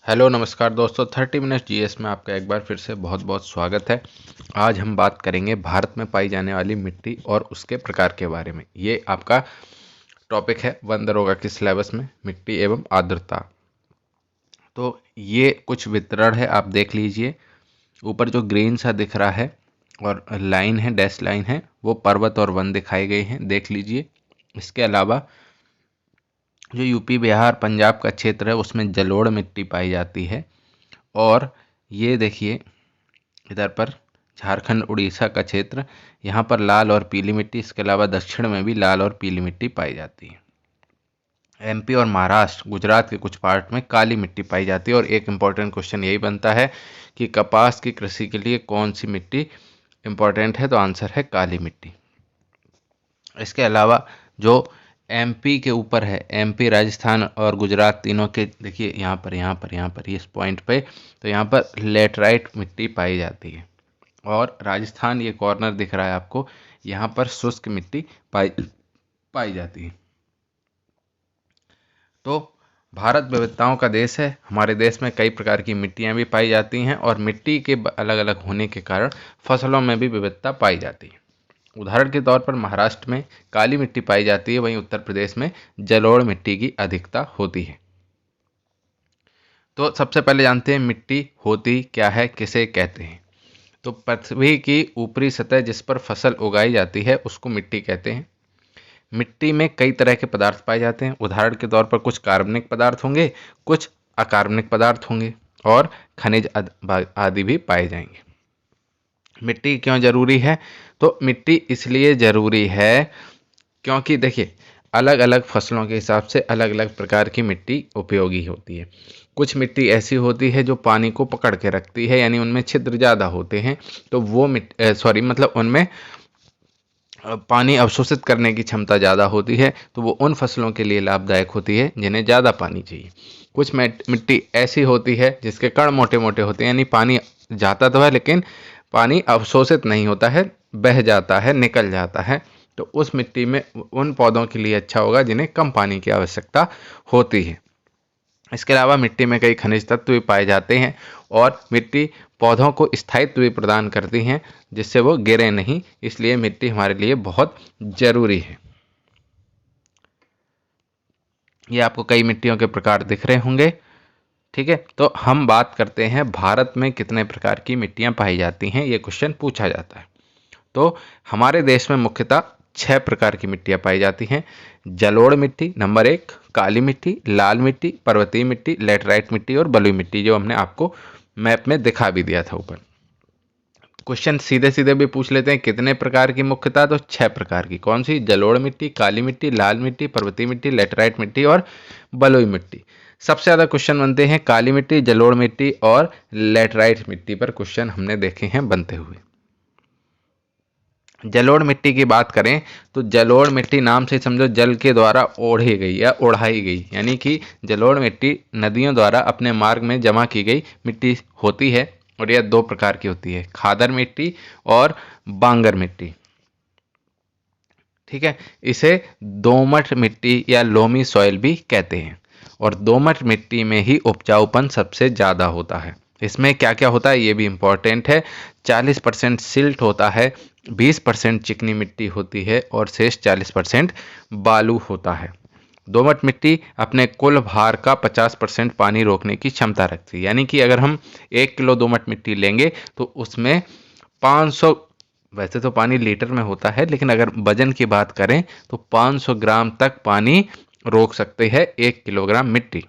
Hello नमस्कार दोस्तों, 30 minute GS में आपका एक बार फिर से बहुत बहुत स्वागत है। आज हम बात करेंगे भारत में पाई जाने वाली मिट्टी और उसके प्रकार के बारे में। ये आपका टॉपिक है वन दरोगा के सिलेबस में, मिट्टी एवं आर्द्रता। तो ये कुछ वितरण है, आप देख लीजिए। ऊपर जो ग्रीन सा दिख रहा है और लाइन है, डैश लाइन है, वो पर्वत और वन दिखाए गए हैं, देख लीजिए। इसके अलावा जो यूपी बिहार पंजाब का क्षेत्र है उसमें जलोढ़ मिट्टी पाई जाती है। और ये देखिए इधर पर झारखंड उड़ीसा का क्षेत्र, यहाँ पर लाल और पीली मिट्टी, इसके अलावा दक्षिण में भी लाल और पीली मिट्टी पाई जाती है। एमपी और महाराष्ट्र गुजरात के कुछ पार्ट में काली मिट्टी पाई जाती है। और एक इम्पॉर्टेंट क्वेश्चन यही बनता है कि कपास की कृषि के लिए कौन सी मिट्टी इम्पॉर्टेंट है, तो आंसर है काली मिट्टी। इसके अलावा जो एमपी के ऊपर है, एमपी राजस्थान और गुजरात तीनों के, देखिए यहाँ पर इस पॉइंट पे, तो यहाँ पर लेटराइट मिट्टी पाई जाती है। और राजस्थान, ये कॉर्नर दिख रहा है आपको, यहाँ पर शुष्क मिट्टी पाई जाती है। तो भारत विविधताओं का देश है। हमारे देश में कई प्रकार की मिट्टियाँ भी पाई जाती हैं और मिट्टी के अलग अलग होने के कारण फसलों में भी विविधता पाई जाती है। उदाहरण के तौर पर महाराष्ट्र में काली मिट्टी पाई जाती है, वहीं उत्तर प्रदेश में जलोढ़ मिट्टी की अधिकता होती है। तो सबसे पहले जानते हैं मिट्टी होती क्या है, किसे कहते हैं। तो पृथ्वी की ऊपरी सतह जिस पर फसल उगाई जाती है उसको मिट्टी कहते हैं। मिट्टी में कई तरह के पदार्थ पाए जाते हैं। उदाहरण के तौर पर कुछ कार्बनिक पदार्थ होंगे, कुछ अकार्बनिक पदार्थ होंगे और खनिज आदि भी पाए जाएंगे। मिट्टी क्यों जरूरी है? तो मिट्टी इसलिए जरूरी है क्योंकि देखिए अलग अलग फसलों के हिसाब से अलग अलग प्रकार की मिट्टी उपयोगी होती है। कुछ मिट्टी ऐसी होती है जो पानी को पकड़ के रखती है, यानी उनमें छिद्र ज़्यादा होते हैं, तो वो उनमें पानी अवशोषित करने की क्षमता ज़्यादा होती है, तो वो उन फसलों के लिए लाभदायक होती है जिन्हें ज़्यादा पानी चाहिए। कुछ मिट्टी ऐसी होती है जिसके कण मोटे मोटे होते हैं, यानी पानी जाता तो है लेकिन पानी अवशोषित नहीं होता है, बह जाता है, निकल जाता है, तो उस मिट्टी में उन पौधों के लिए अच्छा होगा जिन्हें कम पानी की आवश्यकता होती है। इसके अलावा मिट्टी में कई खनिज तत्व भी पाए जाते हैं और मिट्टी पौधों को स्थायित्व भी प्रदान करती हैं जिससे वो गिरे नहीं, इसलिए मिट्टी हमारे लिए बहुत जरूरी है। ये आपको कई मिट्टियों के प्रकार दिख रहे होंगे, ठीक है। तो हम बात करते हैं भारत में कितने प्रकार की मिट्टियां पाई जाती हैं, ये क्वेश्चन पूछा जाता है। तो हमारे देश में मुख्यतः 6 प्रकार की मिट्टियां पाई जाती हैं। जलोढ़ मिट्टी नंबर 1, काली मिट्टी, लाल मिट्टी, पर्वतीय मिट्टी, लेटराइट मिट्टी और बलुई मिट्टी, जो हमने आपको मैप में दिखा भी दिया था ऊपर। क्वेश्चन सीधे सीधे भी पूछ लेते हैं, कितने प्रकार की मुख्यतः, तो 6 प्रकार की। कौन सी? जलोढ़ मिट्टी, काली मिट्टी, लाल मिट्टी, पर्वतीय मिट्टी, लेटराइट मिट्टी और बलुई मिट्टी। सबसे ज़्यादा क्वेश्चन बनते हैं काली मिट्टी, जलोढ़ मिट्टी और लेटराइट मिट्टी पर क्वेश्चन हमने देखे हैं बनते हुए। जलोढ़ मिट्टी की बात करें तो जलोढ़ मिट्टी नाम से समझो जल के द्वारा ओढ़ी गई या ओढ़ाई गई, यानी कि जलोढ़ मिट्टी नदियों द्वारा अपने मार्ग में जमा की गई मिट्टी होती है। और यह 2 प्रकार की होती है, खादर मिट्टी और बांगर मिट्टी, ठीक है। इसे दोमट मिट्टी या लोमी सॉइल भी कहते हैं। और दोमट मिट्टी में ही उपजाऊपन सबसे ज़्यादा होता है। इसमें क्या क्या होता है ये भी इम्पोर्टेंट है। 40% सिल्ट होता है, 20% चिकनी मिट्टी होती है और शेष 40% बालू होता है। दोमट मिट्टी अपने कुल भार का 50% पानी रोकने की क्षमता रखती है, यानी कि अगर हम 1 किलो दोमट मिट्टी लेंगे तो उसमें 500, वैसे तो पानी लीटर में होता है लेकिन अगर वजन की बात करें तो 500 ग्राम तक पानी रोक सकते हैं 1 किलोग्राम मिट्टी।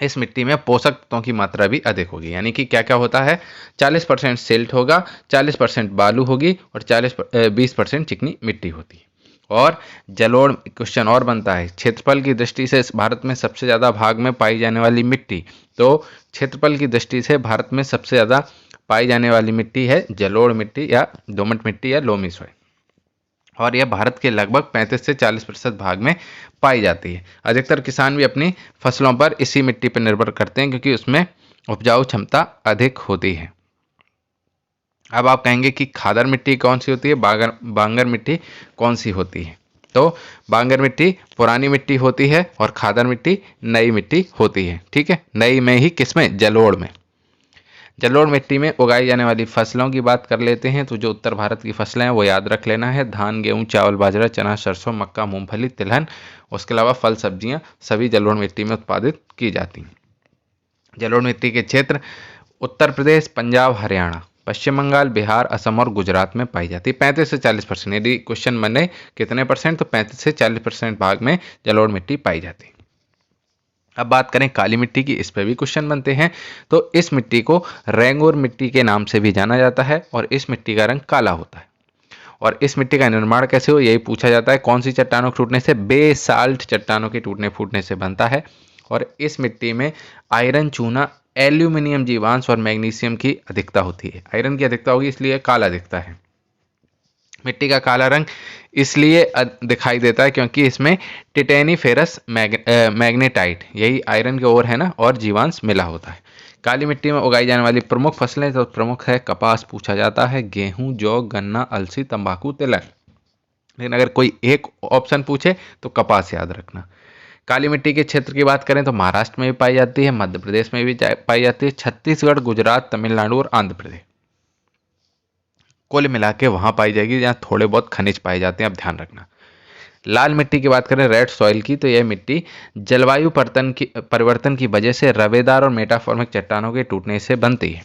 इस मिट्टी में पोषक तत्वों की मात्रा भी अधिक होगी, यानी कि क्या क्या होता है, 40% सिल्ट होगा, 40% बालू होगी और 20% चिकनी मिट्टी होती है। और जलोढ़, क्वेश्चन और बनता है, क्षेत्रफल की दृष्टि से भारत में सबसे ज़्यादा भाग में पाई जाने वाली मिट्टी, तो क्षेत्रफल की दृष्टि से भारत में सबसे ज़्यादा पाई जाने वाली मिट्टी है जलोढ़ मिट्टी या दोमट मिट्टी या लोमी सॉइल। और यह भारत के लगभग 35 से 40% भाग में पाई जाती है। अधिकतर किसान भी अपनी फसलों पर इसी मिट्टी पर निर्भर करते हैं क्योंकि उसमें उपजाऊ क्षमता अधिक होती है। अब आप कहेंगे कि खादर मिट्टी कौन सी होती है, बांगर मिट्टी कौन सी होती है। तो बांगर मिट्टी पुरानी मिट्टी होती है और खादर मिट्टी नई मिट्टी होती है। ठीक है, नई में ही किसमें, जलोढ़ में। जलोढ़ मिट्टी में उगाई जाने वाली फसलों की बात कर लेते हैं। तो जो उत्तर भारत की फसलें हैं वो याद रख लेना है, धान, गेहूं, चावल, बाजरा, चना, सरसों, मक्का, मूंगफली, तिलहन। उसके अलावा फल, सब्जियां सभी जलोढ़ मिट्टी में उत्पादित की जाती हैं। जलोढ़ मिट्टी के क्षेत्र उत्तर प्रदेश, पंजाब, हरियाणा, पश्चिम बंगाल, बिहार, असम और गुजरात में पाई जाती है। 35 से 40%, यदि क्वेश्चन बने कितने परसेंट, तो 35 से 40% भाग में जलोढ़ मिट्टी पाई जाती है। अब बात करें काली मिट्टी की, इस पर भी क्वेश्चन बनते हैं। तो इस मिट्टी को रेंगुर मिट्टी के नाम से भी जाना जाता है और इस मिट्टी का रंग काला होता है। और इस मिट्टी का निर्माण कैसे हो, यही पूछा जाता है। कौन सी चट्टानों के टूटने से, बेसाल्ट चट्टानों के टूटने फूटने से बनता है। और इस मिट्टी में आयरन, चूना, एल्यूमिनियम जीवांश और मैग्नीशियम की अधिकता होती है। आयरन की अधिकता होगी इसलिए काला दिखता है। मिट्टी का काला रंग इसलिए दिखाई देता है क्योंकि इसमें टिटेनीफेरस मैग्नेटाइट, यही आयरन के ओर है ना, और जीवांश मिला होता है। काली मिट्टी में उगाई जाने वाली प्रमुख फसलें, तो प्रमुख है कपास पूछा जाता है, गेहूं, जौ, गन्ना, अलसी, तंबाकू, तिलहन। लेकिन अगर कोई एक ऑप्शन पूछे तो कपास याद रखना। काली मिट्टी के क्षेत्र की बात करें तो महाराष्ट्र में भी पाई जाती है, मध्य प्रदेश में भी पाई जाती है, छत्तीसगढ़, गुजरात, तमिलनाडु और आंध्र प्रदेश, कुल मिला के वहां पाई जाएगी जहां थोड़े बहुत खनिज पाए जाते हैं। अब ध्यान रखना। लाल मिट्टी की बात करें, रेड सॉइल की, तो यह मिट्टी जलवायु परिवर्तन की वजह से रवेदार और मेटाफॉर्मिक चट्टानों के टूटने से बनती है।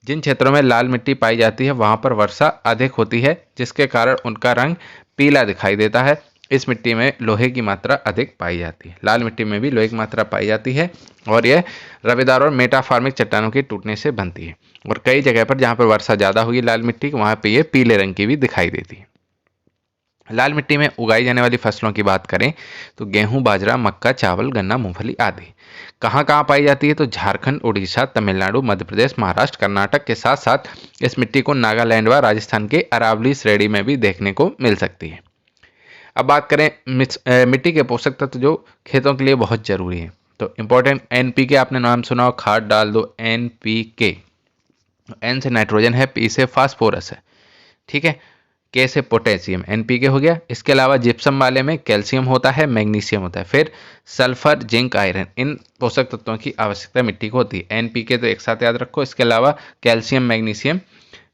जिन क्षेत्रों में लाल मिट्टी पाई जाती है वहां पर वर्षा अधिक होती है, जिसके कारण उनका रंग पीला दिखाई देता है। इस मिट्टी में लोहे की मात्रा अधिक पाई जाती है। लाल मिट्टी में भी लोहे की मात्रा पाई जाती है और यह रवेदार और मेटाफॉर्मिक चट्टानों के टूटने से बनती है। और कई जगह पर जहां पर वर्षा ज़्यादा होगी लाल मिट्टी की, वहां पर यह पीले रंग की भी दिखाई देती है। लाल मिट्टी में उगाई जाने वाली फसलों की बात करें तो गेहूं, बाजरा, मक्का, चावल, गन्ना, मूंगफली आदि। कहाँ कहाँ पाई जाती है, तो झारखंड, उड़ीसा, तमिलनाडु, मध्य प्रदेश, महाराष्ट्र, कर्नाटक के साथ साथ इस मिट्टी को नागालैंड व राजस्थान के अरावली श्रेणी में भी देखने को मिल सकती है। अब बात करें मिट्टी के पोषक तत्व जो खेतों के लिए बहुत जरूरी है, तो इंपॉर्टेंट एनपीके आपने नाम सुना हो, खाद डाल दो एनपीके। एन से नाइट्रोजन है, पी से फास्फोरस है, ठीक है, के से पोटेशियम, एनपीके हो गया। इसके अलावा जिप्सम वाले में कैल्शियम होता है, मैग्नीशियम होता है, फिर सल्फर, जिंक, आयरन, इन पोषक तत्वों की आवश्यकता मिट्टी को होती है। एनपीके तो एक साथ याद रखो, इसके अलावा calcium, magnesium,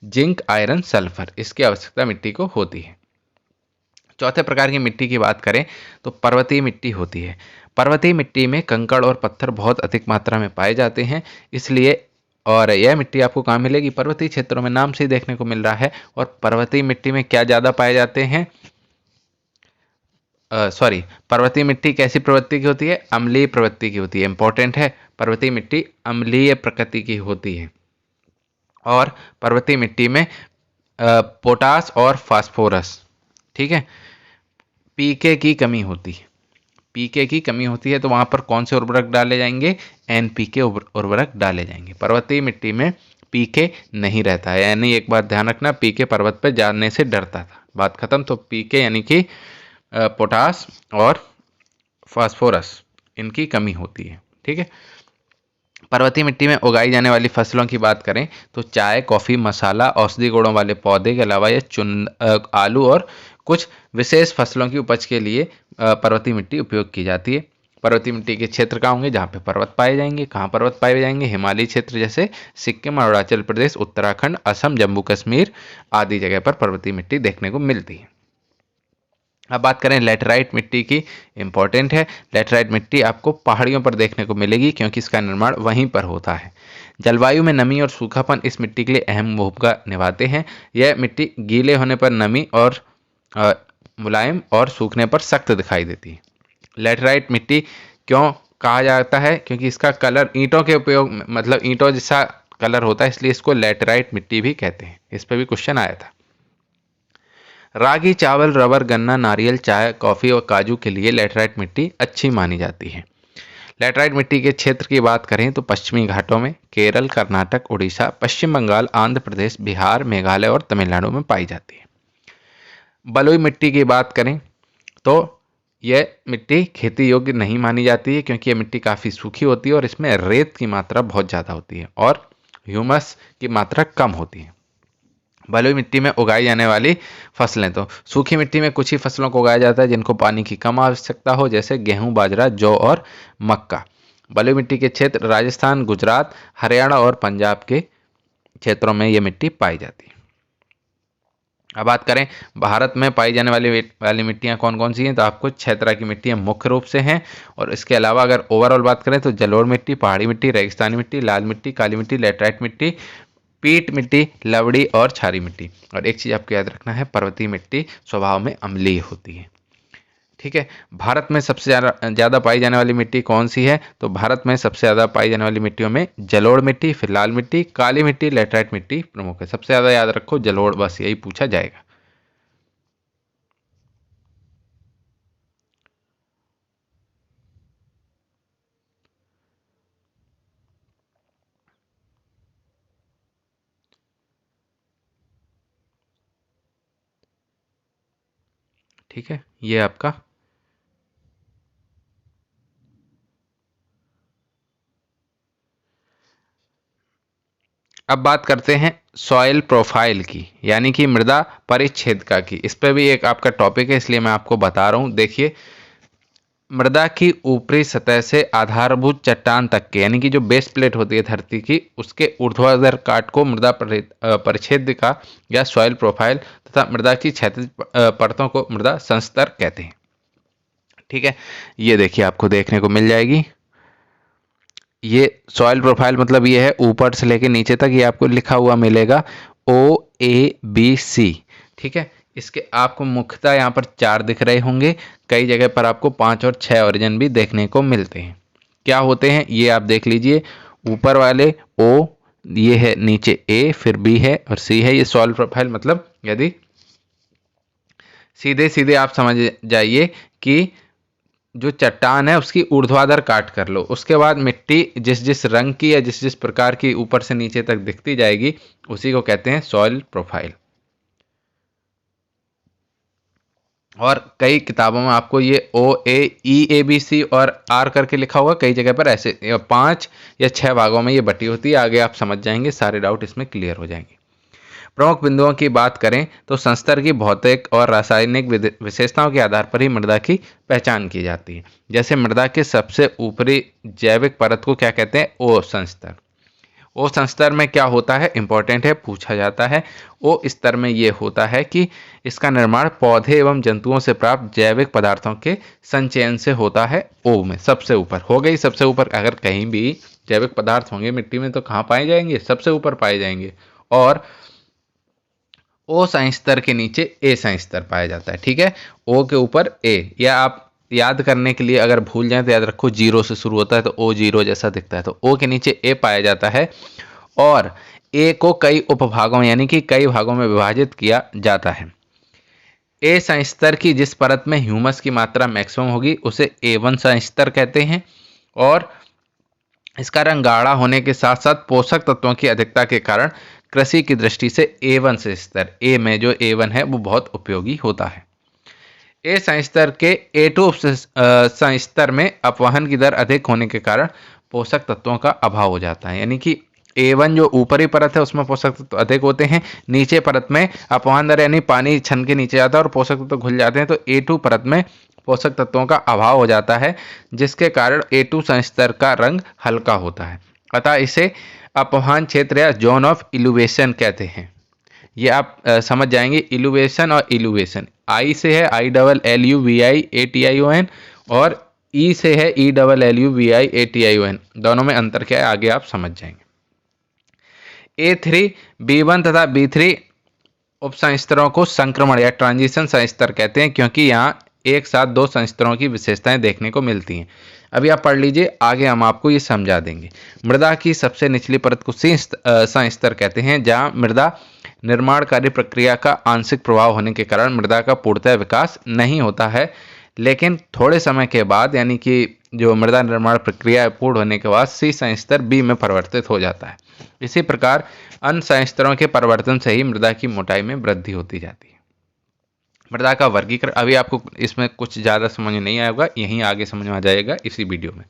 zinc, iron, sulphur, इसकी आवश्यकता मिट्टी को होती है। चौथे प्रकार की मिट्टी की बात करें तो पर्वतीय मिट्टी होती है। पर्वतीय मिट्टी में कंकड़ और पत्थर बहुत अधिक मात्रा में पाए जाते हैं, इसलिए और यह मिट्टी आपको कहाँ मिलेगी, पर्वतीय क्षेत्रों में, नाम से ही देखने को मिल रहा है। और पर्वतीय मिट्टी में क्या ज़्यादा पाए जाते हैं, पर्वतीय मिट्टी कैसी प्रवृत्ति की होती है, अम्लीय प्रवृत्ति की होती है। इंपॉर्टेंट है, पर्वतीय मिट्टी अम्लीय प्रकृति की होती है। और पर्वतीय मिट्टी में पोटास और फास्फोरस, ठीक है, पीके की कमी होती है। पीके की कमी होती है तो वहां पर कौन से उर्वरक डाले जाएंगे, एनपीके उर्वरक डाले जाएंगे। पर्वतीय मिट्टी में पीके नहीं रहता है, यानी एक बार ध्यान रखना, पीके पर्वत पर जाने से डरता था, बात खत्म। तो पीके यानी कि पोटास और फास्फोरस, इनकी कमी होती है, ठीक है। पर्वतीय मिट्टी में उगाई जाने वाली फसलों की बात करें तो चाय, कॉफ़ी, मसाला, औषधि गुणों वाले पौधे के अलावा यह आलू और कुछ विशेष फसलों की उपज के लिए पर्वतीय मिट्टी उपयोग की जाती है। पर्वतीय मिट्टी के क्षेत्र कहाँ होंगे, जहाँ पे पर्वत पाए जाएंगे। कहाँ पर्वत पाए जाएंगे, हिमालयी क्षेत्र जैसे सिक्किम, अरुणाचल प्रदेश, उत्तराखंड, असम, जम्मू कश्मीर आदि जगह पर पर्वतीय मिट्टी देखने को मिलती है। अब बात करें लैटेराइट मिट्टी की, इंपॉर्टेंट है। लैटेराइट मिट्टी आपको पहाड़ियों पर देखने को मिलेगी क्योंकि इसका निर्माण वहीं पर होता है। जलवायु में नमी और सूखापन इस मिट्टी के लिए अहम भूमिका निभाते हैं। यह मिट्टी गीले होने पर नमी और मुलायम और सूखने पर सख्त दिखाई देती है। लैटेराइट मिट्टी क्यों कहा जाता है, क्योंकि इसका कलर ईंटों के उपयोग, मतलब ईंटों जैसा कलर होता है, इसलिए इसको लैटेराइट मिट्टी भी कहते हैं। इस पर भी क्वेश्चन आया था। रागी, चावल, रबर, गन्ना, नारियल, चाय, कॉफ़ी और काजू के लिए लैटेराइट मिट्टी अच्छी मानी जाती है। लैटेराइट मिट्टी के क्षेत्र की बात करें तो पश्चिमी घाटों में केरल, कर्नाटक, उड़ीसा, पश्चिम बंगाल, आंध्र प्रदेश, बिहार, मेघालय और तमिलनाडु में पाई जाती है। बलुई मिट्टी की बात करें तो यह मिट्टी खेती योग्य नहीं मानी जाती है क्योंकि यह मिट्टी काफ़ी सूखी होती है और इसमें रेत की मात्रा बहुत ज़्यादा होती है और ह्यूमस की मात्रा कम होती है। बलुई मिट्टी में उगाई जाने वाली फसलें, तो सूखी मिट्टी में कुछ ही फसलों को उगाया जाता है जिनको पानी की कम आवश्यकता हो, जैसे गेहूं, बाजरा, जौ और मक्का। बलुई मिट्टी के क्षेत्र राजस्थान, गुजरात, हरियाणा और पंजाब के क्षेत्रों में ये मिट्टी पाई जाती है। अब बात करें भारत में पाई जाने वाली मिट्टियां कौन कौन सी हैं, तो आपको 6 तरह की मिट्टियां मुख्य रूप से हैं। और इसके अलावा अगर ओवरऑल बात करें तो जलोढ़ मिट्टी, पहाड़ी मिट्टी, रेगिस्तानी मिट्टी, लाल मिट्टी, काली मिट्टी, लेटराइट मिट्टी, पीट मिट्टी, लवड़ी और क्षारीय मिट्टी। और एक चीज़ आपको याद रखना है, पर्वतीय मिट्टी स्वभाव में अम्लीय होती है। ठीक है, भारत में सबसे ज़्यादा पाई जाने वाली मिट्टी कौन सी है, तो भारत में सबसे ज़्यादा पाई जाने वाली मिट्टियों में जलोढ़ मिट्टी, फिर लाल मिट्टी, काली मिट्टी, लेटराइट मिट्टी प्रमुख है। सबसे ज़्यादा याद रखो जलोढ़, बस यही पूछा जाएगा। ठीक है, ये आपका अब बात करते हैं सॉइल प्रोफाइल की, यानी कि मृदा परिच्छेदिका की। इस पर भी एक आपका टॉपिक है, इसलिए मैं आपको बता रहा हूँ। देखिए, मृदा की ऊपरी सतह से आधारभूत चट्टान तक के, यानी कि जो बेस प्लेट होती है धरती की, उसके ऊर्ध्वाधर काट को मृदा परिच्छेदिका या सॉइल प्रोफाइल तथा मृदा की क्षैतिज परतों को मृदा संस्तर कहते हैं। ठीक है, ये देखिए आपको देखने को मिल जाएगी। ये सॉइल प्रोफाइल मतलब ये है ऊपर से लेके नीचे तक, ये आपको लिखा हुआ मिलेगा OABC। ठीक है, इसके आपको मुख्यतः यहाँ पर 4 दिख रहे होंगे, कई जगह पर आपको 5 और 6 ओरिजिन भी देखने को मिलते हैं। क्या होते हैं ये आप देख लीजिए, ऊपर वाले O, ये है नीचे A, फिर B है और C है। ये सॉइल प्रोफाइल मतलब यदि सीधे सीधे आप समझ जाइए कि जो चट्टान है उसकी ऊर्ध्वाधर काट कर लो, उसके बाद मिट्टी जिस जिस रंग की या जिस जिस प्रकार की ऊपर से नीचे तक दिखती जाएगी, उसी को कहते हैं सॉइल प्रोफाइल। और कई किताबों में आपको ये OAEABC और R करके लिखा होगा, कई जगह पर ऐसे 5 या 6 भागों में ये बटी होती है। आगे आप समझ जाएंगे, सारे डाउट इसमें क्लियर हो जाएंगे। प्रमुख बिंदुओं की बात करें तो संस्तर की भौतिक और रासायनिक विशेषताओं के आधार पर ही मृदा की पहचान की जाती है। जैसे मृदा के सबसे ऊपरी जैविक परत को क्या कहते हैं, ओ संस्तर। ओ संस्तर में क्या होता है, इंपॉर्टेंट है, पूछा जाता है। ओ स्तर में ये होता है कि इसका निर्माण पौधे एवं जंतुओं से प्राप्त जैविक पदार्थों के संचयन से होता है। ओ में सबसे ऊपर हो गई, सबसे ऊपर अगर कहीं भी जैविक पदार्थ होंगे मिट्टी में तो कहाँ पाए जाएंगे, सबसे ऊपर पाए जाएंगे। और ओ संस्तर के नीचे ए संस्तर पाया जाता है। ठीक है, ओ के ऊपर ए, या आप याद करने के लिए अगर भूल जाए तो याद रखो 0 से शुरू होता है तो O 0 जैसा दिखता है, तो O के नीचे ए पाया जाता है। और ए को कई उपभागों यानी कि कई भागों में विभाजित किया जाता है। ए संस्तर की जिस परत में ह्यूमस की मात्रा मैक्सिमम होगी उसे A1 संस्तर कहते हैं। और इसका रंग गाढ़ा होने के साथ साथ पोषक तत्वों की अधिकता के कारण कृषि की दृष्टि से A1 संस्तर, ए में जो A1 है वो बहुत उपयोगी होता है। ए संस्तर के A2 संस्तर में अपवहन की दर अधिक होने के कारण पोषक तत्वों का अभाव हो जाता है, यानी कि A1 जो ऊपरी परत है उसमें पोषक तत्व अधिक होते हैं, नीचे परत में अपवहन दर यानी पानी छन के नीचे जाता है और पोषक तत्व घुल जाते हैं, तो A2 परत में पोषक तत्वों का अभाव हो जाता है, जिसके कारण A2 संस्तर का रंग हल्का होता है। अतः इसे अपवहन क्षेत्र या जोन ऑफ इल्यूवेशन कहते हैं। ये आप समझ जाएंगे, इल्यूवेशन और इल्यूवेशन। आई से है ILLUVIATION और ई से है ELLUVIATION, दोनों में अंतर क्या है आगे आप समझ जाएंगे। A3 B1 तथा B3 उपसंस्तरों को संक्रमण या ट्रांजिशन संस्तर कहते हैं, क्योंकि यहाँ एक साथ 2 संस्तरों की विशेषताएं देखने को मिलती हैं। अभी आप पढ़ लीजिए, आगे हम आपको ये समझा देंगे। मृदा की सबसे निचली परत को संस्तर कहते हैं, जहां मृदा निर्माणकारी प्रक्रिया का आंशिक प्रभाव होने के कारण मृदा का पूर्णतः विकास नहीं होता है, लेकिन थोड़े समय के बाद यानी कि जो मृदा निर्माण प्रक्रिया पूर्ण होने के बाद सी संस्तर बी में परिवर्तित हो जाता है। इसी प्रकार अन्य संस्तरों के परिवर्तन से ही मृदा की मोटाई में वृद्धि होती जाती है। मृदा का वर्गीकरण, अभी आपको इसमें कुछ ज़्यादा समझ में नहीं आएगा, यहीं आगे समझ में आ जाएगा इसी वीडियो में।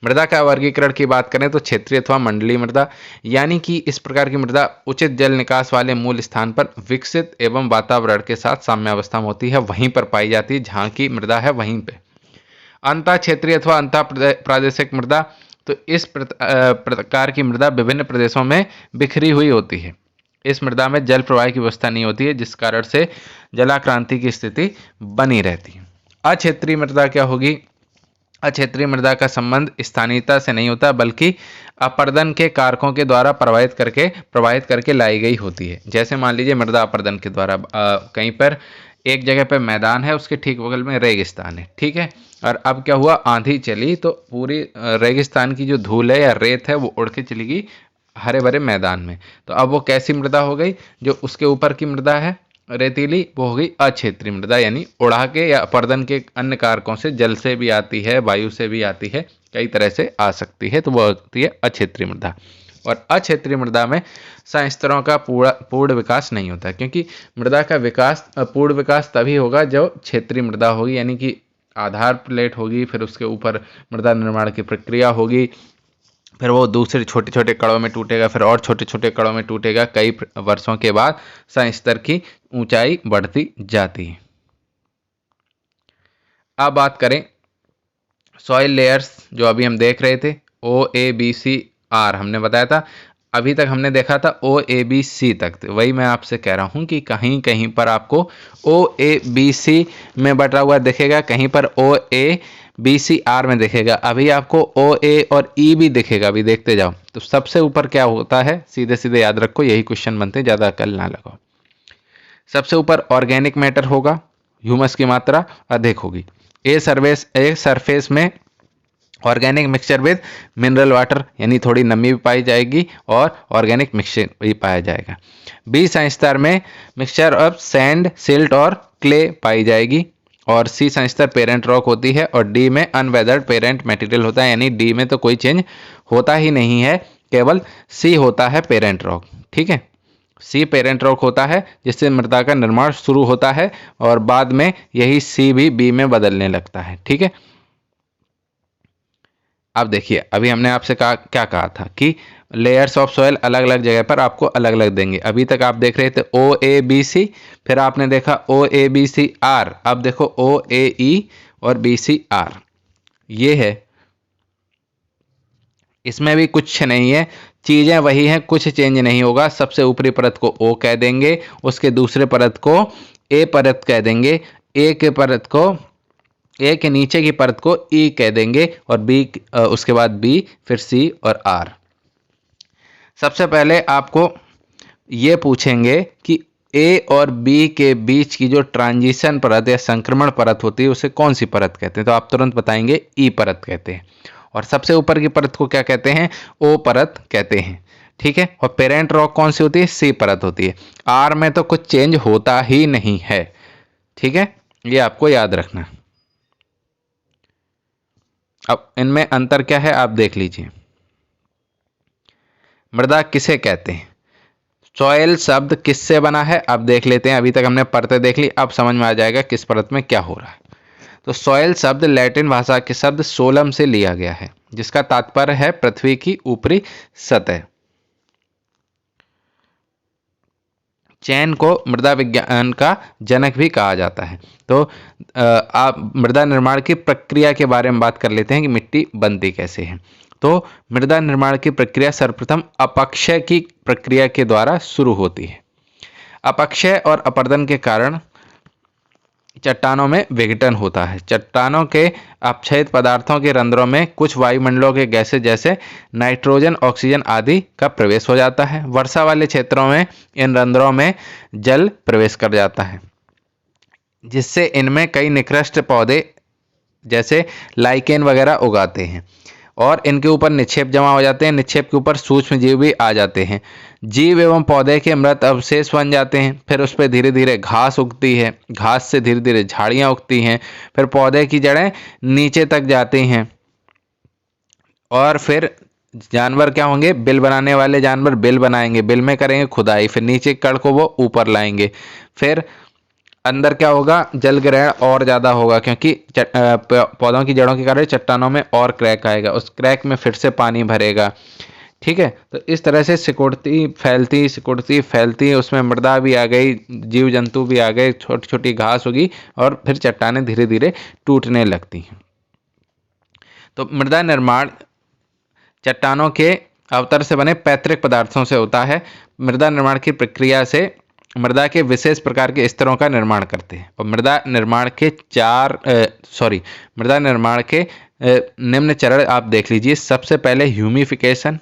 मृदा का वर्गीकरण की बात करें तो क्षेत्रीय अथवा मंडलीय मृदा, यानी कि इस प्रकार की मृदा उचित जल निकास वाले मूल स्थान पर विकसित एवं वातावरण के साथ साम्यावस्था में होती है, वहीं पर पाई जाती है जहाँ की मृदा है वहीं पे। अंतः क्षेत्रीय अथवा अंतः प्रादेशिक मृदा, तो इस प्रकार की मृदा विभिन्न प्रदेशों में बिखरी हुई होती है। इस मृदा में जल प्रवाह की व्यवस्था नहीं होती है, जिस कारण से जलाक्रांति की स्थिति बनी रहती है। अक्षेत्रीय मृदा क्या होगी? अक्षेत्रीय मृदा का संबंध स्थानीयता से नहीं होता, बल्कि अपर्दन के कारकों के द्वारा प्रवाहित करके लाई गई होती है। जैसे मान लीजिए मृदा अपर्दन के द्वारा कहीं पर एक जगह पर मैदान है, उसके ठीक बगल में रेगिस्तान है, ठीक है, और अब क्या हुआ, आंधी चली तो पूरी रेगिस्तान की जो धूल है या रेत है वो उड़ के चली गई हरे भरे मैदान में। तो अब वो कैसी मृदा हो गई? जो उसके ऊपर की मृदा है रेतीली, वो हो गई अक्षेत्रीय मृदा, यानी उड़ा के या अपर्दन के अन्य कारकों से, जल से भी आती है, वायु से भी आती है, कई तरह से आ सकती है, तो वो होती है अक्षेत्रीय मृदा। और अक्षेत्रीय मृदा में संस्तरों का पूर्ण विकास नहीं होता, क्योंकि मृदा का विकास पूर्ण विकास तभी होगा जब क्षेत्रीय मृदा होगी, यानी कि आधार प्लेट होगी, फिर उसके ऊपर मृदा निर्माण की प्रक्रिया होगी, फिर वो दूसरे छोटे छोटे कणों में टूटेगा, फिर और छोटे छोटे कणों में टूटेगा, कई वर्षों के बाद संस्तर की ऊंचाई बढ़ती जाती है। अब बात करें सॉइल लेयर्स, जो अभी हम देख रहे थे OABCR हमने बताया था, अभी तक हमने देखा था OABC तक, तो वही मैं आपसे कह रहा हूं कि कहीं कहीं पर आपको OABC में बटा हुआ दिखेगा, कहीं पर OABCR में दिखेगा, अभी आपको OA और E भी दिखेगा, अभी देखते जाओ। तो सबसे ऊपर क्या होता है, सीधे सीधे याद रखो, यही क्वेश्चन बनते हैं, ज़्यादा अकल ना लगाओ। सबसे ऊपर ऑर्गेनिक मैटर होगा, ह्यूमस की मात्रा अधिक होगी। ए सरफेस में organic mixture with mineral water, यानी थोड़ी नमी भी पाई जाएगी और ऑर्गेनिक मिक्सचर भी पाया जाएगा। बी संस्तर में मिक्सचर ऑफ सैंड, सिल्ट और क्ले पाई जाएगी, और सी संस्तर पेरेंट रॉक होती है, और डी में अनवेदर्ड पेरेंट मटेरियल होता है, यानी डी में तो कोई चेंज होता ही नहीं है, केवल सी होता है पेरेंट रॉक, ठीक है। सी पेरेंट रॉक होता है जिससे मृदा का निर्माण शुरू होता है, और बाद में यही सी भी बी में बदलने लगता है, ठीक है। अब देखिए, अभी हमने आपसे क्या कहा था कि लेयर्स ऑफ सॉइल अलग अलग जगह पर आपको अलग अलग देंगे। अभी तक आप देख रहे थे OABC, फिर आपने देखा OABCR, अब देखो OAE और BCR, ये है। इसमें भी कुछ नहीं है, चीजें वही हैं, कुछ चेंज नहीं होगा। सबसे ऊपरी परत को O कह देंगे, उसके दूसरे परत को A परत कह देंगे, A के नीचे की परत को E कह देंगे, और B उसके बाद B, फिर C और R। सबसे पहले आपको ये पूछेंगे कि A और B के बीच की जो ट्रांजिशन परत या संक्रमण परत होती है उसे कौन सी परत कहते हैं, तो आप तुरंत बताएंगे E परत कहते हैं। और सबसे ऊपर की परत को क्या कहते हैं? O परत कहते हैं, ठीक है। और पेरेंट रॉक कौन सी होती है? C परत होती है। R में तो कुछ चेंज होता ही नहीं है, ठीक है, ये आपको याद रखना। अब इनमें अंतर क्या है आप देख लीजिए। मृदा किसे कहते हैं? सॉइल शब्द किससे बना है अब देख लेते हैं। अभी तक हमने परतें देख ली, अब समझ में आ जाएगा किस परत में क्या हो रहा है। तो सॉइल शब्द लैटिन भाषा के शब्द सोलम से लिया गया है, जिसका तात्पर्य है पृथ्वी की ऊपरी सतह। चयन को मृदा विज्ञान का जनक भी कहा जाता है। तो आप मृदा निर्माण की प्रक्रिया के बारे में बात कर लेते हैं कि मिट्टी बनती कैसे है। तो मृदा निर्माण की प्रक्रिया सर्वप्रथम अपक्षय की प्रक्रिया के द्वारा शुरू होती है। अपक्षय और अपर्दन के कारण चट्टानों में विघटन होता है। चट्टानों के अपक्षयित पदार्थों के रंध्रों में कुछ वायुमंडलों के गैसें जैसे नाइट्रोजन, ऑक्सीजन आदि का प्रवेश हो जाता है। वर्षा वाले क्षेत्रों में इन रंध्रों में जल प्रवेश कर जाता है, जिससे इनमें कई निकृष्ट पौधे जैसे लाइकेन वगैरह उगाते हैं, और इनके ऊपर निक्षेप जमा हो जाते हैं। निक्षेप के ऊपर सूक्ष्म जीव भी आ जाते हैं। जीव एवं पौधे के मृत अवशेष बन जाते हैं। फिर उस पर धीरे धीरे घास उगती है, घास से धीरे धीरे झाड़ियाँ उगती हैं, फिर पौधे की जड़ें नीचे तक जाती हैं, और फिर जानवर क्या होंगे? बिल बनाने वाले जानवर बिल बनाएंगे, बिल में करेंगे खुदाई, फिर नीचे कड़ को वो ऊपर लाएंगे। फिर अंदर क्या होगा, जल ग्रहण और ज़्यादा होगा, क्योंकि पौधों की जड़ों के कारण चट्टानों में और क्रैक आएगा, उस क्रैक में फिर से पानी भरेगा। ठीक है, तो इस तरह से सिकुड़ती फैलती उसमें मृदा भी आ गई, जीव जंतु भी आ गए, छोटी छोटी घास होगी और फिर चट्टानें धीरे धीरे टूटने लगती हैं। तो मृदा निर्माण चट्टानों के अवतर से बने पैतृक पदार्थों से होता है। मृदा निर्माण की प्रक्रिया से मृदा के विशेष प्रकार के स्तरों का निर्माण करते हैं। और मृदा निर्माण के निम्न चरण आप देख लीजिए। सबसे पहले ह्यूमिफिकेशन,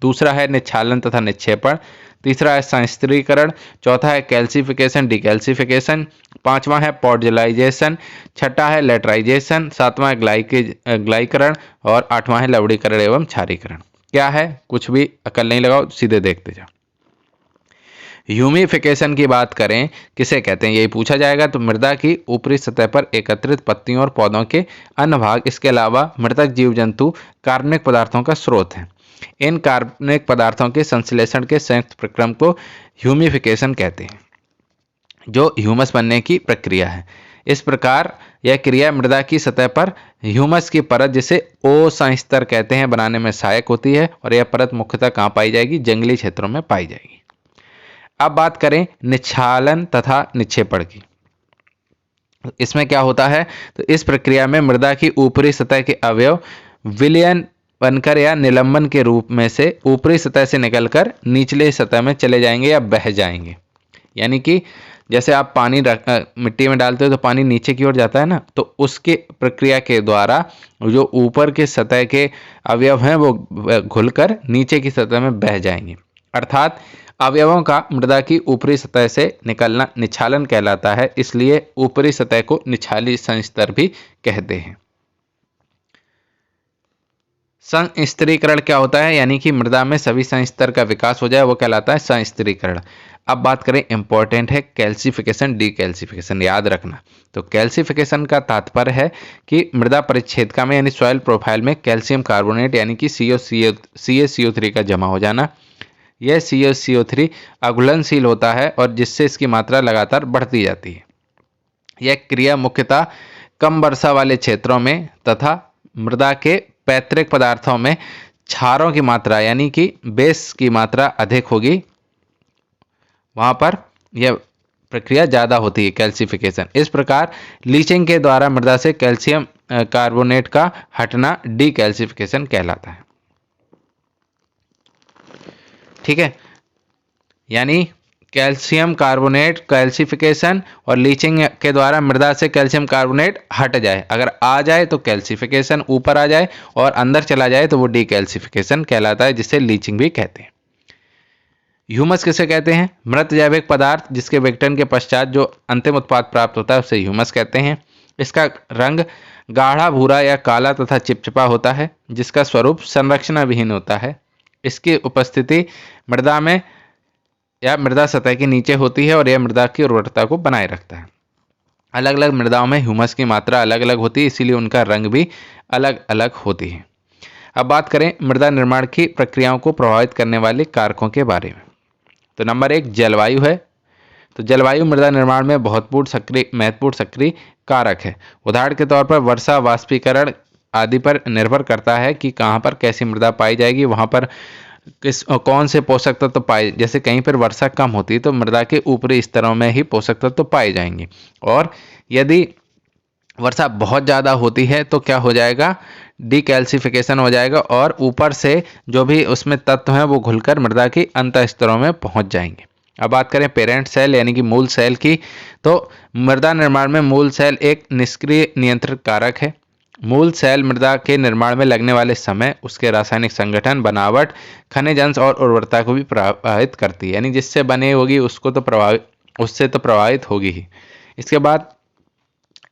दूसरा है निच्छालन तथा निक्षेपण, तीसरा है संस्तरीकरण, चौथा है कैल्सिफिकेशन डिकैल्सिफिकेशन, पांचवा है पॉडजलाइजेशन, छठा है लेटराइजेशन, सातवां है ग्लाइकरण और आठवां है लवणीकरण एवं क्षारीकरण। क्या है, कुछ भी अकल नहीं लगाओ, सीधे देखते जाओ। ह्यूमिफिकेशन की बात करें, किसे कहते हैं यही पूछा जाएगा। तो मृदा की ऊपरी सतह पर एकत्रित पत्तियों और पौधों के अन्य भाग, इसके अलावा मृतक जीव जंतु कार्बनिक पदार्थों का स्रोत है। इन कार्बनिक पदार्थों के संश्लेषण के संयुक्त प्रक्रम को ह्यूमिफिकेशन कहते हैं, जो ह्यूमस बनने की प्रक्रिया है। इस प्रकार यह क्रिया मृदा की सतह पर ह्यूमस की परत, जिसे ओसन स्तर कहते हैं, बनाने में सहायक होती है। और यह परत मुख्यतः कहाँ पाई जाएगी, जंगली क्षेत्रों में पाई जाएगी। अब बात करें निच्छालन तथा निक्षेपण की। इसमें क्या होता है, तो इस प्रक्रिया में मृदा की ऊपरी सतह के अवयव विलयन बनकर या निलंबन के रूप में से ऊपरी सतह से निकलकर निचले सतह में चले जाएंगे या बह जाएंगे। यानी कि जैसे आप पानी मिट्टी में डालते हो तो पानी नीचे की ओर जाता है ना, तो उसके प्रक्रिया के द्वारा जो ऊपर के सतह के अवयव हैं वो घुलकर नीचे की सतह में बह जाएंगे। अर्थात अवयवों का मृदा की ऊपरी सतह से निकलना निच्छालन कहलाता है। इसलिए ऊपरी सतह को निच्छाली संस्तर भी कहते हैं। संस्तरीकरण क्या होता है, यानी कि मृदा में सभी संस्तर का विकास हो जाए, वो कहलाता है संस्तरीकरण। अब बात करें, इंपॉर्टेंट है कैल्सिफिकेशन डीकैल्सिफिकेशन, याद रखना। तो कैल्सिफिकेशन का तात्पर्य है कि मृदा परिच्छेदिका में यानी सॉइल प्रोफाइल में कैल्शियम कार्बोनेट यानी कि CaCO3 का जमा हो जाना। यह CaCO3 अघुलनशील होता है और जिससे इसकी मात्रा लगातार बढ़ती जाती है। यह क्रिया मुख्यतः कम वर्षा वाले क्षेत्रों में तथा मृदा के पैतृक पदार्थों में क्षारों की मात्रा यानी कि बेस की मात्रा अधिक होगी, वहां पर यह प्रक्रिया ज़्यादा होती है कैल्सिफिकेशन। इस प्रकार लीचिंग के द्वारा मृदा से कैल्शियम कार्बोनेट का हटना डीकैल्सिफिकेशन कहलाता है। ठीक है, यानी कैल्शियम कार्बोनेट कैल्सिफिकेशन और लीचिंग के द्वारा मृदा से कैल्शियम कार्बोनेट हट जाए। अगर आ जाए तो कैल्सिफिकेशन, ऊपर आ जाए और अंदर चला जाए तो वो डीकैल्सिफिकेशन कहलाता है, जिसे लीचिंग भी कहते हैं। ह्यूमस किसे कहते हैं, मृत जैविक पदार्थ जिसके विघटन के पश्चात जो अंतिम उत्पाद प्राप्त होता है उसे ह्यूमस कहते हैं। इसका रंग गाढ़ा भूरा या काला तथा चिपचिपा होता है, जिसका स्वरूप संरचना विहीन होता है। इसकी उपस्थिति मृदा में या मृदा सतह के नीचे होती है और यह मृदा की उर्वरता को बनाए रखता है। अलग अलग मृदाओं में ह्यूमस की मात्रा अलग अलग होती है, इसीलिए उनका रंग भी अलग अलग होती है। अब बात करें मृदा निर्माण की प्रक्रियाओं को प्रभावित करने वाले कारकों के बारे में। तो नंबर 1 जलवायु है। तो जलवायु मृदा निर्माण में महत्वपूर्ण सक्रिय कारक है। उदाहरण के तौर पर वर्षा, वाष्पीकरण आदि पर निर्भर करता है कि कहाँ पर कैसी मृदा पाई जाएगी, वहाँ पर कौन से पोषक तत्व पाए। जैसे कहीं पर वर्षा कम होती है तो मृदा के ऊपरी स्तरों में ही पोषक तत्व पाए जाएंगे, और यदि वर्षा बहुत ज़्यादा होती है तो क्या हो जाएगा, डीकैल्सिफिकेशन हो जाएगा और ऊपर से जो भी उसमें तत्व हैं वो घुलकर मृदा की अंत स्तरों में पहुंच जाएंगे। अब बात करें पेरेंट सेल यानी कि मूल सेल की, तो मृदा निर्माण में मूल सेल एक निष्क्रिय नियंत्रण कारक है। मूल सेल मृदा के निर्माण में लगने वाले समय, उसके रासायनिक संगठन, बनावट, खनिज अंश और उर्वरता को भी प्रभावित करती है। यानी जिससे बने होगी उससे तो प्रभावित होगी ही। इसके बाद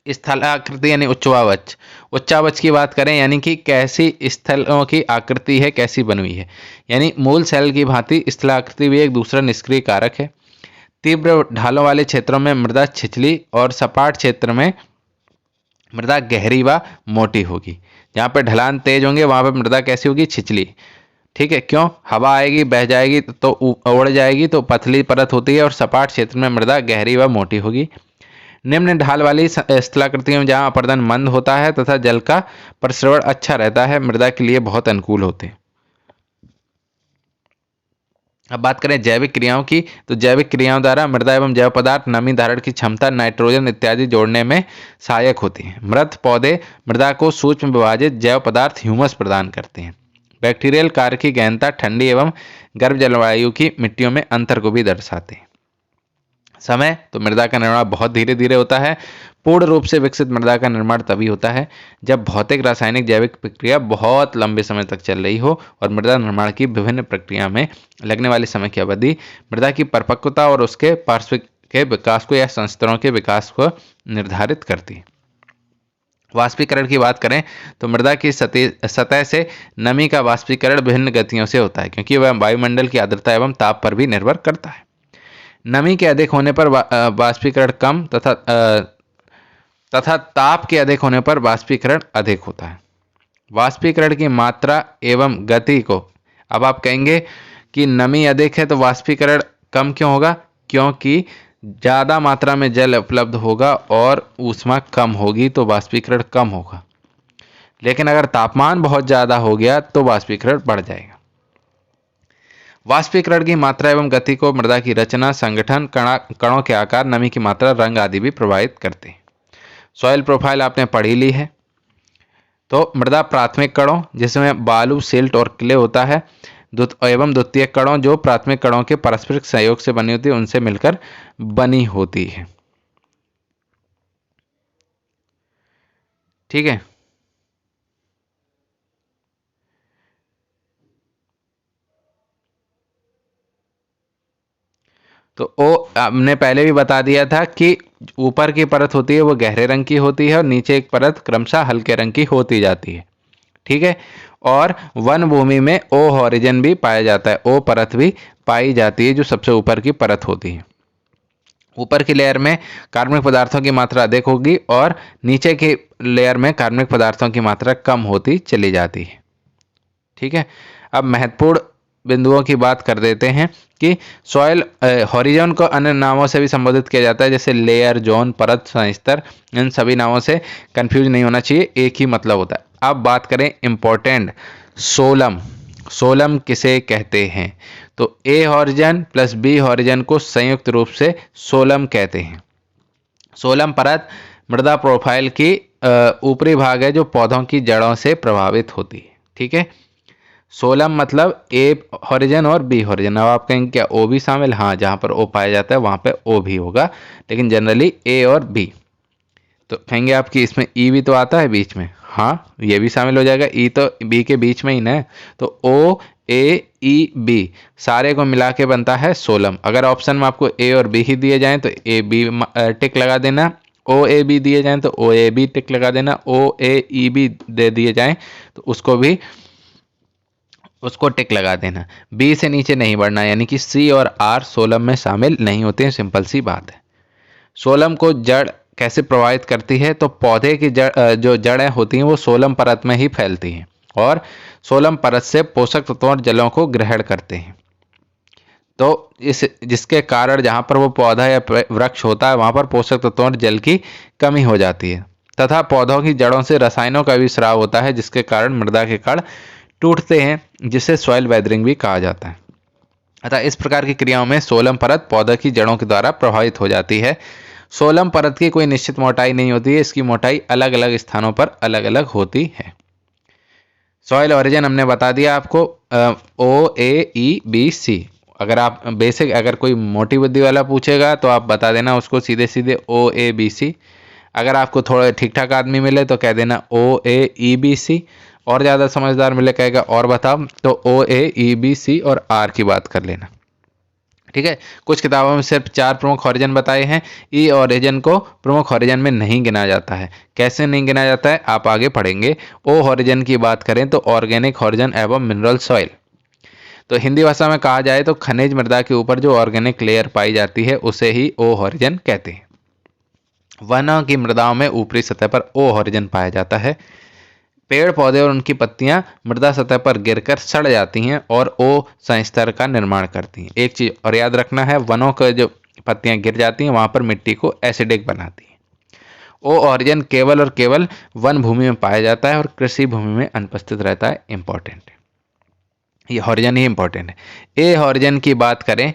स्थलाकृति यानी उच्चावच की बात करें, यानी कि कैसी स्थलों की आकृति है, कैसी बनी हुई है। यानी मूल सेल की भांति स्थलाकृति भी एक दूसरा निष्क्रिय कारक है। तीव्र ढालों वाले क्षेत्रों में मृदा छिछली और सपाट क्षेत्र में मृदा गहरी व मोटी होगी। जहाँ पे ढलान तेज होंगे वहाँ पर मृदा कैसी होगी, छिछली। ठीक है, क्यों, हवा आएगी बह जाएगी तो उड़ जाएगी, तो पतली परत होती है, और सपाट क्षेत्र में मृदा गहरी व मोटी होगी। निम्न ढाल वाली स्थलाकृतियों में जहाँ अपर्दन मंद होता है तथा जल का प्रसरण अच्छा रहता है, मृदा के लिए बहुत अनुकूल होते हैं। अब बात करें जैविक क्रियाओं की, तो जैविक क्रियाओं द्वारा मृदा एवं जैव पदार्थ नमी धारण की क्षमता, नाइट्रोजन इत्यादि जोड़ने में सहायक होती है। मृत पौधे मृदा को सूक्ष्म विभाजित जैव पदार्थ ह्यूमस प्रदान करते हैं। बैक्टीरियल कार्य की गहनता ठंडी एवं गर्म जलवायु की मिट्टियों में अंतर को भी दर्शाते हैं। समय, तो मृदा का निर्माण बहुत धीरे धीरे होता है। पूर्ण रूप से विकसित मृदा का निर्माण तभी होता है जब भौतिक, रासायनिक, जैविक प्रक्रिया बहुत लंबे समय तक चल रही हो और मृदा निर्माण की विभिन्न प्रक्रिया में लगने वाले समय की अवधि मृदा की परिपक्वता और उसके पार्श्विक के विकास को या संस्तरों के विकास को निर्धारित करती है। वाष्पीकरण की बात करें तो मृदा की सतह से नमी का वाष्पीकरण विभिन्न गतियों से होता है, क्योंकि वह वायुमंडल की आर्द्रता एवं ताप पर भी निर्भर करता है। नमी के अधिक होने पर वाष्पीकरण कम तथा ताप के अधिक होने पर वाष्पीकरण अधिक होता है। वाष्पीकरण की मात्रा एवं गति को, अब आप कहेंगे कि नमी अधिक है तो वाष्पीकरण कम क्यों होगा? क्योंकि ज़्यादा मात्रा में जल उपलब्ध होगा और ऊष्मा कम होगी तो वाष्पीकरण कम होगा। लेकिन अगर तापमान बहुत ज़्यादा हो गया तो वाष्पीकरण बढ़ जाएगा। वाष्पीकरण की मात्रा एवं गति को मृदा की रचना, संगठन, कणों के आकार, नमी की मात्रा, रंग आदि भी प्रभावित करते हैं। सॉइल प्रोफाइल आपने पढ़ी ली है। तो मृदा प्राथमिक कणों जिसमें बालू, सिल्ट और क्ले होता है एवं द्वितीयक कणों जो प्राथमिक कणों के पारस्परिक सहयोग से बनी होती है, उनसे मिलकर बनी होती है। ठीक है। तो ओ हमने पहले भी बता दिया था कि ऊपर की परत होती है वो गहरे रंग की होती है और नीचे एक परत क्रमशः हल्के रंग की होती जाती है। ठीक है। और वन भूमि में ओ हॉरिजन भी पाया जाता है, ओ परत भी पाई जाती है जो सबसे ऊपर की परत होती है। ऊपर की लेयर में कार्बनिक पदार्थों की मात्रा अधिक होगी और नीचे की लेयर में कार्बनिक पदार्थों की मात्रा कम होती चली जाती है। ठीक है। अब महत्वपूर्ण बिंदुओं की बात कर देते हैं कि सॉइल हॉरिजॉन को अन्य नामों से भी संबोधित किया जाता है, जैसे लेयर, जोन, परत, संस्तर। इन सभी नामों से कंफ्यूज नहीं होना चाहिए, एक ही मतलब होता है। अब बात करें इंपॉर्टेंट सोलम। सोलम किसे कहते हैं? तो ए हॉरिजन प्लस बी हॉरिजन को संयुक्त रूप से सोलम कहते हैं। सोलम परत मृदा प्रोफाइल की ऊपरी भाग है जो पौधों की जड़ों से प्रभावित होती है। ठीक है। सोलम मतलब ए हॉरिजन और बी हॉरिजन। अब आप कहेंगे क्या ओ भी शामिल? हाँ, जहाँ पर ओ पाया जाता है वहाँ पे ओ भी होगा, लेकिन जनरली ए और बी। तो कहेंगे आपकी इसमें ई भी तो आता है बीच में। हाँ, ये भी शामिल हो जाएगा, ई तो बी के बीच में ही ना। तो ओ ए ई बी सारे को मिला के बनता है सोलम। अगर ऑप्शन में आपको ए और बी ही दिए जाएं तो ए बी टिक लगा देना, ओ ए बी दिए जाएं तो ओ ए बी टिक लगा देना, ओ ए ई बी दे दिए जाएं तो उसको टिक लगा देना। बी से नीचे नहीं बढ़ना, यानी कि सी और आर सोलम में शामिल नहीं होते हैं। सिंपल सी बात है। सोलम को जड़ कैसे प्रभावित करती है? तो पौधे की जो जड़ें होती हैं वो सोलम परत में ही फैलती हैं और सोलम परत से पोषक तत्वों और जलों को ग्रहण करते हैं। तो जिसके कारण जहाँ पर वो पौधा या वृक्ष होता है वहाँ पर पोषक तत्वों और जल की कमी हो जाती है तथा पौधों की जड़ों से रसायनों का भी स्राव होता है, जिसके कारण मृदा के कण टूटते हैं, जिसे सॉइल वेदरिंग भी कहा जाता है। अतः इस प्रकार की क्रियाओं में सोलम परत पौधे की जड़ों के द्वारा प्रभावित हो जाती है। सोलम परत की कोई निश्चित मोटाई नहीं होती है, इसकी मोटाई अलग अलग स्थानों पर अलग अलग होती है। सॉइल ओरिजिन हमने बता दिया आपको, ओ ए ई बी सी। अगर आप बेसिक अगर कोई मोटी बुद्धि वाला पूछेगा तो आप बता देना उसको सीधे सीधे ओ ए बी सी। अगर आपको थोड़ा ठीक ठाक आदमी मिले तो कह देना ओ ए ई बी सी, और ज़्यादा समझदार मिले कहेगा और बताओ तो ओ ए ई बी सी और आर की बात कर लेना। ठीक है। कुछ किताबों में सिर्फ 4 प्रमुख हॉरिजन बताए हैं। ई हॉरिजन को प्रमुख हॉरिजन में नहीं गिना जाता है। कैसे नहीं गिना जाता है आप आगे पढ़ेंगे। ओ हॉरिजन की बात करें तो ऑर्गेनिक हॉरिजन एवं मिनरल सॉइल। तो हिंदी भाषा में कहा जाए तो खनिज मृदा के ऊपर जो ऑर्गेनिक लेयर पाई जाती है उसे ही ओ हॉरिजन कहते हैं। वनों की मृदाओं में ऊपरी सतह पर ओ हॉरिजन पाया जाता है। पेड़ पौधे और उनकी पत्तियां मृदा सतह पर गिरकर सड़ जाती हैं और ओ संस्तर का निर्माण करती हैं। एक चीज और याद रखना है, वनों के जो पत्तियां गिर जाती हैं वहां पर मिट्टी को एसिडिक बनाती हैं। ओ ऑरिजन केवल और केवल वन भूमि में पाया जाता है और कृषि भूमि में अनुपस्थित रहता है। इंपॉर्टेंट है, ये हॉरिजन ही इंपॉर्टेंट है। ए हॉरिजन की बात करें,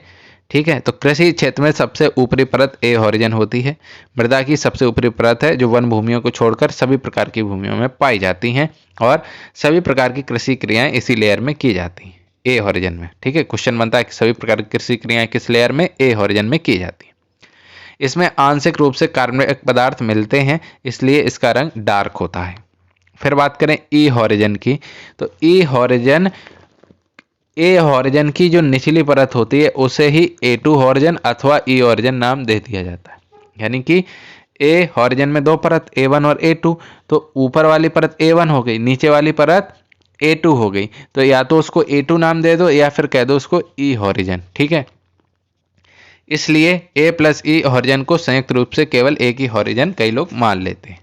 ठीक है, तो कृषि क्षेत्र में सबसे ऊपरी परत ए हॉरिजन होती है। मृदा की सबसे ऊपरी परत है जो वन भूमियों को छोड़कर सभी प्रकार की भूमियों में पाई जाती हैं और सभी प्रकार की कृषि क्रियाएं इसी लेयर में की जाती हैं, ए हॉरिजन में। ठीक है, क्वेश्चन बनता है कि सभी प्रकार की कृषि क्रियाएं किस लेयर में, ए हॉरिजन में की जाती हैं। इसमें आंशिक रूप से कार्बनिक पदार्थ मिलते हैं, इसलिए इसका रंग डार्क होता है। फिर बात करें ई हॉरिजन की, तो ई हॉरिजन, ए हॉरिजन की जो निचली परत होती है उसे ही A2 हॉरिजन अथवा ई हॉरिजन नाम दे दिया जाता है। यानी कि ए हॉरिजन में दो परत A1 और A2, तो ऊपर वाली परत A1 हो गई, नीचे वाली परत A2 हो गई, तो या तो उसको A2 नाम दे दो या फिर कह दो उसको ई हॉरिजन। ठीक है, इसलिए ए प्लस ई हॉरिजन को संयुक्त रूप से केवल एक ही हॉरिजन कई लोग मान लेते हैं।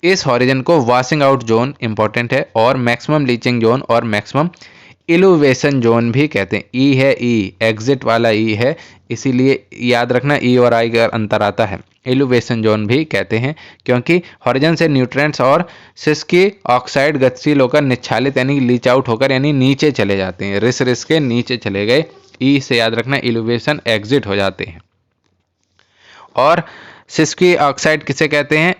इस हॉरिजन को वॉशिंग आउट जोन इंपॉर्टेंट है और मैक्सिमम लीचिंग जोन और मैक्सिमम इलुवेशन जोन भी कहते हैं। ई है, ई एग्जिट वाला ई है, इसीलिए याद रखना ई और आई का अंतर आता है। इलुवेशन जोन भी कहते हैं क्योंकि हॉरिजन से न्यूट्रिएंट्स और सिसकी ऑक्साइड गतिशील होकर निच्छालित यानी लीच आउट होकर यानी नीचे चले जाते हैं, रिस के नीचे चले गए। ई से याद रखना इलुवेशन एग्जिट हो जाते हैं। और सिसकी ऑक्साइड किसे कहते हैं,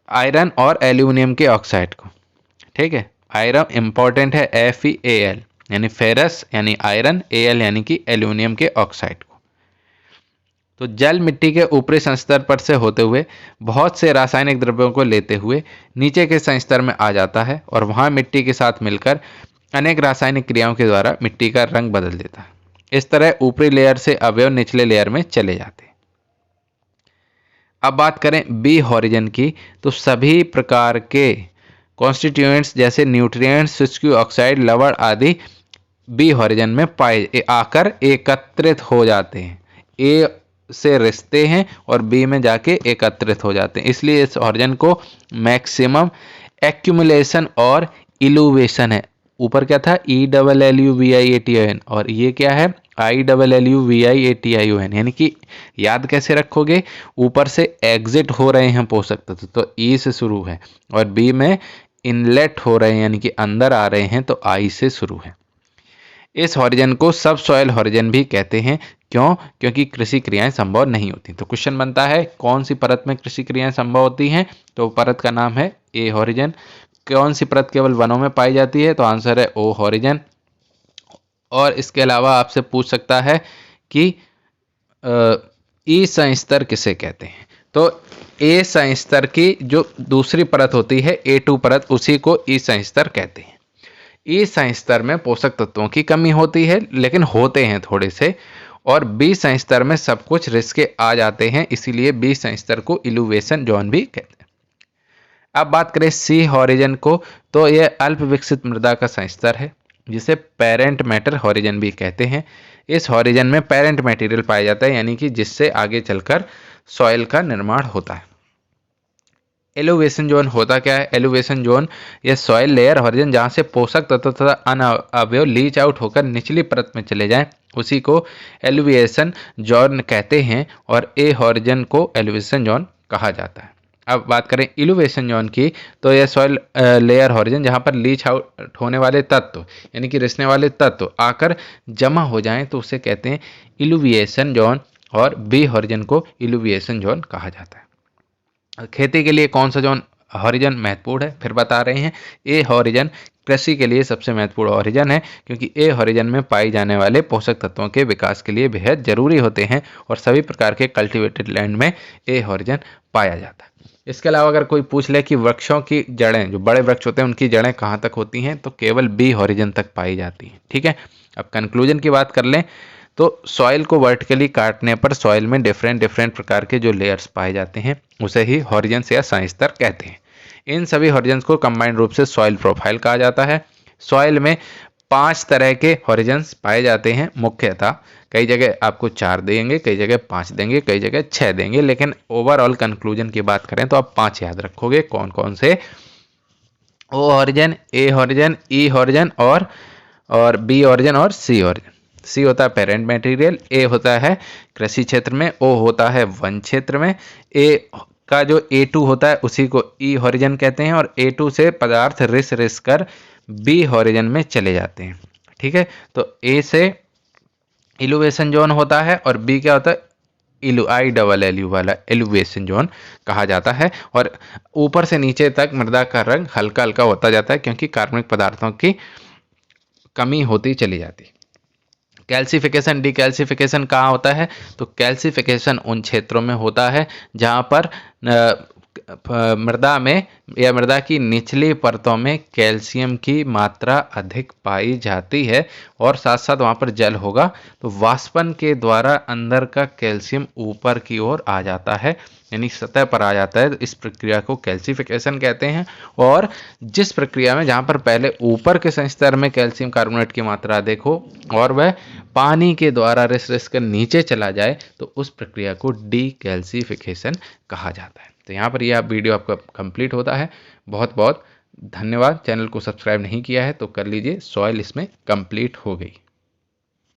आयरन और एल्यूमिनियम के ऑक्साइड को। ठीक है, आयरन इंपॉर्टेंट है, FeAl यानी फेरस यानी आयरन, Al यानी कि एल्यूमिनियम के ऑक्साइड को। तो जल मिट्टी के ऊपरी संस्तर पर से होते हुए बहुत से रासायनिक द्रव्यों को लेते हुए नीचे के संस्तर में आ जाता है और वहां मिट्टी के साथ मिलकर अनेक रासायनिक क्रियाओं के द्वारा मिट्टी का रंग बदल देता है। इस तरह ऊपरी लेयर से अवयव निचले लेयर में चले जाते हैं। अब बात करें बी हॉरिजन की, तो सभी प्रकार के कॉन्स्टिट्यूएंट्स जैसे न्यूट्रिएंट्स, सिसकी ऑक्साइड, लवण आदि बी हॉरिजन में पाए आकर एकत्रित हो जाते हैं। ए से रिश्ते हैं और बी में जाके एकत्रित हो जाते हैं, इसलिए इस हॉरिजन को मैक्सिमम एक्यूमुलेशन और इलुवेशन है। ऊपर क्या था, ELLUVIATION और ये क्या है, ILLUVIATION। यानी कि याद कैसे रखोगे, ऊपर से एग्जिट हो रहे हैं पोषक तत्व तो ई से शुरू है और बी में इनलेट हो रहे हैं यानी कि अंदर आ रहे हैं तो आई से शुरू है। इस हॉरिजन को सब सॉइल हॉरिजन भी कहते हैं। क्यों, क्योंकि कृषि क्रियाएं संभव नहीं होती। तो क्वेश्चन बनता है कौन सी परत में कृषि क्रियाएं संभव होती हैं, तो परत का नाम है ए हॉरिजन। कौन सी परत केवल वनों में पाई जाती है, तो आंसर है ओ हॉरिजन। और इसके अलावा आपसे पूछ सकता है कि ई संस्तर किसे कहते हैं, तो ए संस्तर की जो दूसरी परत होती है A2 परत, उसी को ई संस्तर कहते हैं। ई संस्तर में पोषक तत्वों की कमी होती है लेकिन होते हैं थोड़े से, और बी संस्तर में सब कुछ रिस के आ जाते हैं, इसीलिए बी संस्तर को इलुवेशन जोन भी कहते हैं। अब बात करें सी हॉरिजन को, तो यह अल्प विकसित मृदा का संस्तर है जिसे पेरेंट मैटर हॉरिजन भी कहते हैं। इस हॉरिजन में पेरेंट मटेरियल पाया जाता है यानी कि जिससे आगे चलकर सॉइल का निर्माण होता है। एलिवेशन जोन होता क्या है, एलिवेशन जोन यह सॉइल लेयर हॉरिजन जहां से पोषक तत्व तथा अन्य अवयव लीच आउट होकर निचली परत में चले जाएं, उसी को एलिवेशन जोन कहते हैं और ए हॉरिजन को एलिवेशन जोन कहा जाता है। अब बात करें इलुवेशन जोन की, तो यह सॉइल लेयर हॉरिजन जहां पर लीच आउट होने वाले तत्व यानी कि रिसने वाले तत्व आकर जमा हो जाएं तो उसे कहते हैं इलुविएशन जोन, और बी हॉरिजन को इलुविएशन जोन कहा जाता है। खेती के लिए कौन सा जोन हॉरिजन महत्वपूर्ण है, फिर बता रहे हैं। ए हॉरिजन कृषि के लिए सबसे महत्वपूर्ण हॉरिजन है क्योंकि ए हॉरिजन में पाई जाने वाले पोषक तत्वों के विकास के लिए बेहद जरूरी होते हैं और सभी प्रकार के कल्टीवेटेड लैंड में ए हॉरिजन पाया जाता है। इसके अलावा अगर कोई पूछ ले कि वृक्षों की जड़ें, जो बड़े वृक्ष होते हैं उनकी जड़ें कहाँ तक होती हैं, तो केवल बी हॉरिजन तक पाई जाती हैं। ठीक है, अब कंक्लूजन की बात कर लें तो सॉइल को वर्टिकली काटने पर सॉइल में डिफरेंट प्रकार के जो लेयर्स पाए जाते हैं उसे ही हॉरिजन्स या संस्तर कहते हैं। इन सभी हॉरिजन्स को कंबाइंड रूप से सॉइल प्रोफाइल कहा जाता है। सॉइल में 5 तरह के हॉरिजन्स पाए जाते हैं मुख्यतः, कई जगह आपको 4 देंगे, कई जगह 5 देंगे, कई जगह 6 देंगे, लेकिन ओवरऑल कंक्लूजन की बात करें तो आप 5 याद रखोगे। कौन कौन से, ओ हॉरिजन, ए हॉरिजन, ई हॉरिजन और बी हॉरिजन और सी हॉरिजन। सी होता है पेरेंट मटेरियल, ए होता है कृषि क्षेत्र में, ओ होता है वन क्षेत्र में, ए का जो A2 होता है उसी को E हॉरिजन कहते हैं, और A2 से पदार्थ रिस रिस कर B हॉरिजन में चले जाते हैं। ठीक है, तो A से इल्यूवेशन जोन होता है और B क्या होता है, ILLU वाला एलिवेशन जोन कहा जाता है। और ऊपर से नीचे तक मृदा का रंग हल्का हल्का होता जाता है क्योंकि कार्बनिक पदार्थों की कमी होती चली जाती। कैल्सिफिकेशन डिकैल्सिफिकेशन कहाँ होता है, तो कैल्सिफिकेशन उन क्षेत्रों में होता है जहाँ पर मृदा में या मृदा की निचली परतों में कैल्शियम की मात्रा अधिक पाई जाती है और साथ साथ वहाँ पर जल होगा, तो वाष्पन के द्वारा अंदर का कैल्शियम ऊपर की ओर आ जाता है, यानी सतह पर आ जाता है। इस प्रक्रिया को कैल्सिफिकेशन कहते हैं। और जिस प्रक्रिया में जहाँ पर पहले ऊपर के संस्तर में कैल्शियम कार्बोनेट की मात्रा अधिक हो और वह पानी के द्वारा रिस रिस कर नीचे चला जाए, तो उस प्रक्रिया को डीकैल्सिफिकेशन कहा जाता है। तो यहाँ पर यह वीडियो आपका कंप्लीट होता है। बहुत बहुत धन्यवाद। चैनल को सब्सक्राइब नहीं किया है तो कर लीजिए, सॉइल इसमें कंप्लीट हो गई।